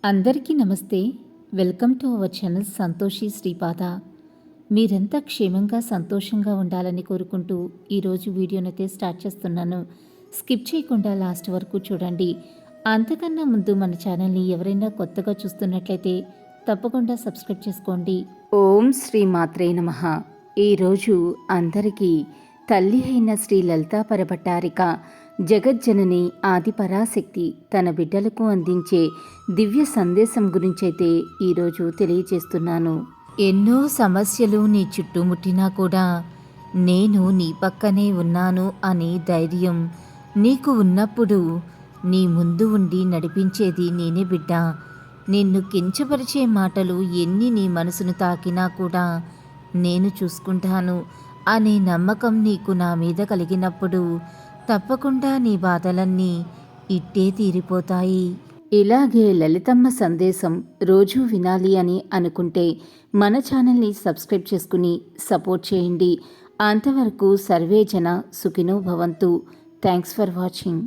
అందరికీ నమస్తే. Welcome to our channel Santoshi Sripada. మీరంతా క్షేమంగా సంతోషంగా ఉండాలని కోరుకుంటూ ఈరోజు వీడియోనైతే స్టార్ట్ చేస్తున్నాను. స్కిప్ చేయకుండా లాస్ట్ వరకు చూడండి. అంతకన్నా ముందు మన ఛానల్ని ఎవరైనా కొత్తగా చూస్తున్నట్లయితే తప్పకుండా సబ్స్క్రైబ్ చేసుకోండి. ఓం శ్రీ మాత్రే నమః. ఈరోజు అందరికీ తల్లి అయిన శ్రీ లలితా పరభట్టారిక జగజ్జనని ఆదిపరాశక్తి తన బిడ్డలకు అందించే దివ్య సందేశం గురించైతే ఈరోజు తెలియజేస్తున్నాను. ఎన్నో సమస్యలు నీ చుట్టుముట్టినా కూడా నేను నీ పక్కనే ఉన్నాను అనే ధైర్యం నీకు ఉన్నప్పుడు నీ ముందు ఉండి నడిపించేది నేనే బిడ్డ. నిన్ను కించపరిచే మాటలు ఎన్ని నీ మనసును తాకినా కూడా నేను చూసుకుంటాను అనే నమ్మకం నీకు నా మీద కలిగినప్పుడు తప్పకుండా నీ బాధలన్నీ ఇట్టే తీరిపోతాయి. ఇలాగే లలితమ్మ సందేశం రోజూ వినాలి అని అనుకుంటే మన ఛానల్ని సబ్స్క్రైబ్ చేసుకుని సపోర్ట్ చేయండి. అంతవరకు సర్వే జన సుఖినో భవంతు. Thanks for watching.